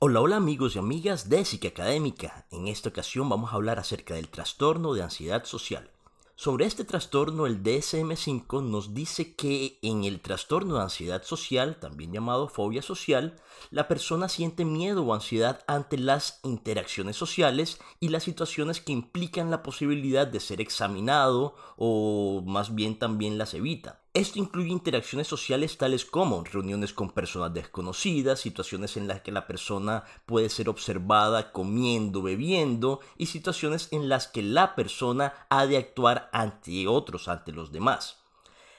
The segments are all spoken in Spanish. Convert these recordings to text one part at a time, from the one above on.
Hola, hola amigos y amigas de Psique Académica. En esta ocasión vamos a hablar acerca del trastorno de ansiedad social. Sobre este trastorno, el DSM-5 nos dice que en el trastorno de ansiedad social, también llamado fobia social, la persona siente miedo o ansiedad ante las interacciones sociales y las situaciones que implican la posibilidad de ser examinado o más bien también las evita. Esto incluye interacciones sociales tales como reuniones con personas desconocidas, situaciones en las que la persona puede ser observada comiendo, bebiendo y situaciones en las que la persona ha de actuar ante otros, ante los demás.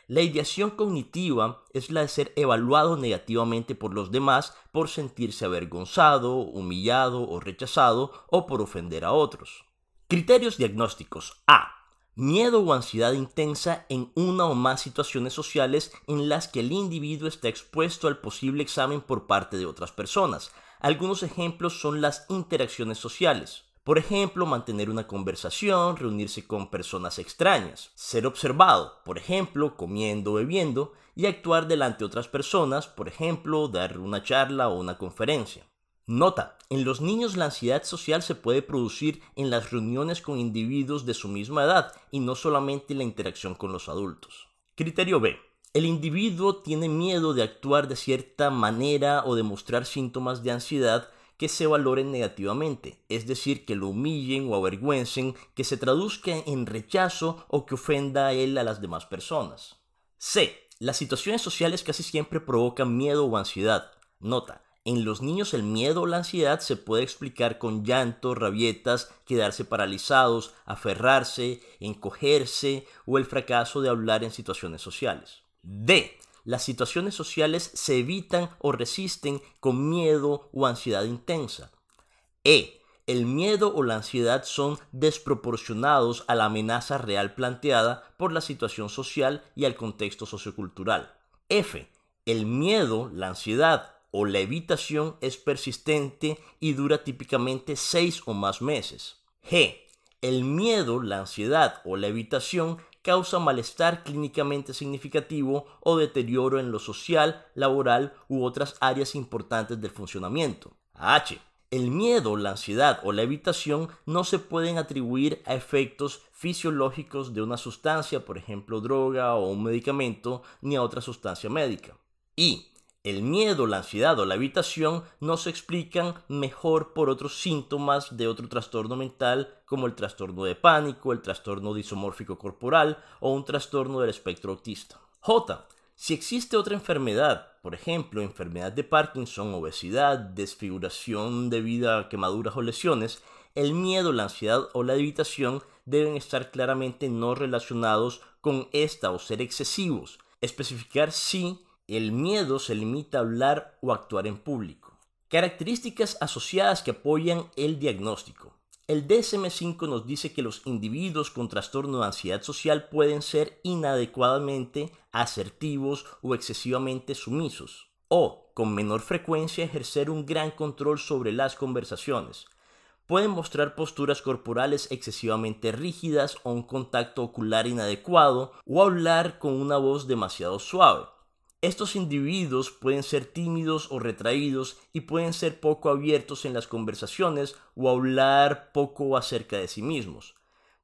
La ideación cognitiva es la de ser evaluado negativamente por los demás por sentirse avergonzado, humillado o rechazado o por ofender a otros. Criterios diagnósticos. A. Miedo o ansiedad intensa en una o más situaciones sociales en las que el individuo está expuesto al posible examen por parte de otras personas. Algunos ejemplos son las interacciones sociales. Por ejemplo, mantener una conversación, reunirse con personas extrañas, ser observado, por ejemplo, comiendo o bebiendo, y actuar delante de otras personas, por ejemplo, dar una charla o una conferencia. Nota, en los niños la ansiedad social se puede producir en las reuniones con individuos de su misma edad y no solamente en la interacción con los adultos. Criterio B. El individuo tiene miedo de actuar de cierta manera o de mostrar síntomas de ansiedad que se valoren negativamente, es decir, que lo humillen o avergüencen, que se traduzca en rechazo o que ofenda a él a las demás personas. C. Las situaciones sociales casi siempre provocan miedo o ansiedad. Nota, en los niños el miedo o la ansiedad se puede explicar con llanto, rabietas, quedarse paralizados, aferrarse, encogerse o el fracaso de hablar en situaciones sociales. D. Las situaciones sociales se evitan o resisten con miedo o ansiedad intensa. E. El miedo o la ansiedad son desproporcionados a la amenaza real planteada por la situación social y al contexto sociocultural. F. El miedo, la ansiedad o la evitación es persistente y dura típicamente 6 o más meses. G. El miedo, la ansiedad o la evitación causa malestar clínicamente significativo o deterioro en lo social, laboral u otras áreas importantes del funcionamiento. H. El miedo, la ansiedad o la evitación no se pueden atribuir a efectos fisiológicos de una sustancia, por ejemplo droga o un medicamento, ni a otra sustancia médica. Y el miedo, la ansiedad o la evitación no se explican mejor por otros síntomas de otro trastorno mental como el trastorno de pánico, el trastorno disomórfico corporal o un trastorno del espectro autista. J. Si existe otra enfermedad, por ejemplo, enfermedad de Parkinson, obesidad, desfiguración debido a quemaduras o lesiones, el miedo, la ansiedad o la evitación deben estar claramente no relacionados con esta o ser excesivos. Especificar si el miedo se limita a hablar o actuar en público. Características asociadas que apoyan el diagnóstico. El DSM-5 nos dice que los individuos con trastorno de ansiedad social pueden ser inadecuadamente asertivos o excesivamente sumisos, o con menor frecuencia ejercer un gran control sobre las conversaciones. Pueden mostrar posturas corporales excesivamente rígidas o un contacto ocular inadecuado o hablar con una voz demasiado suave. Estos individuos pueden ser tímidos o retraídos y pueden ser poco abiertos en las conversaciones o hablar poco acerca de sí mismos.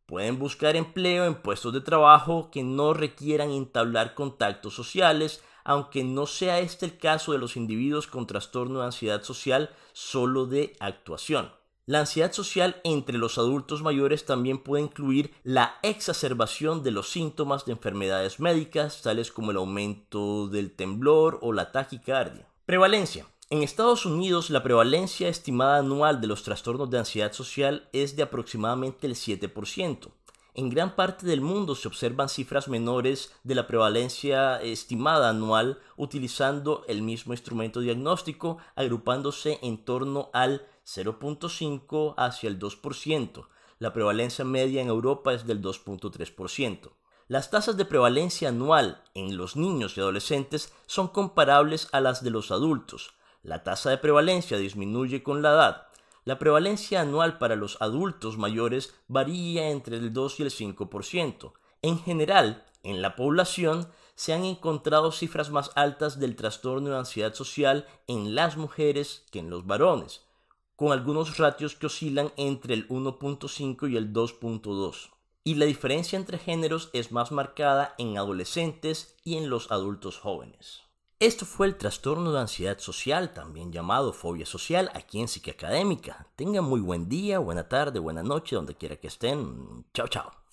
Pueden buscar empleo en puestos de trabajo que no requieran entablar contactos sociales, aunque no sea este el caso de los individuos con trastorno de ansiedad social solo de actuación. La ansiedad social entre los adultos mayores también puede incluir la exacerbación de los síntomas de enfermedades médicas, tales como el aumento del temblor o la taquicardia. Prevalencia. En Estados Unidos, la prevalencia estimada anual de los trastornos de ansiedad social es de aproximadamente el 7%. En gran parte del mundo se observan cifras menores de la prevalencia estimada anual utilizando el mismo instrumento diagnóstico, agrupándose en torno al 0.5 hacia el 2%. La prevalencia media en Europa es del 2.3%. Las tasas de prevalencia anual en los niños y adolescentes son comparables a las de los adultos. La tasa de prevalencia disminuye con la edad. La prevalencia anual para los adultos mayores varía entre el 2 y el 5%. En general, en la población se han encontrado cifras más altas del trastorno de ansiedad social en las mujeres que en los varones, con algunos ratios que oscilan entre el 1.5 y el 2.2. Y la diferencia entre géneros es más marcada en adolescentes y en los adultos jóvenes. Esto fue el trastorno de ansiedad social, también llamado fobia social, aquí en Psique Académica. Tengan muy buen día, buena tarde, buena noche, donde quiera que estén. Chao, chao.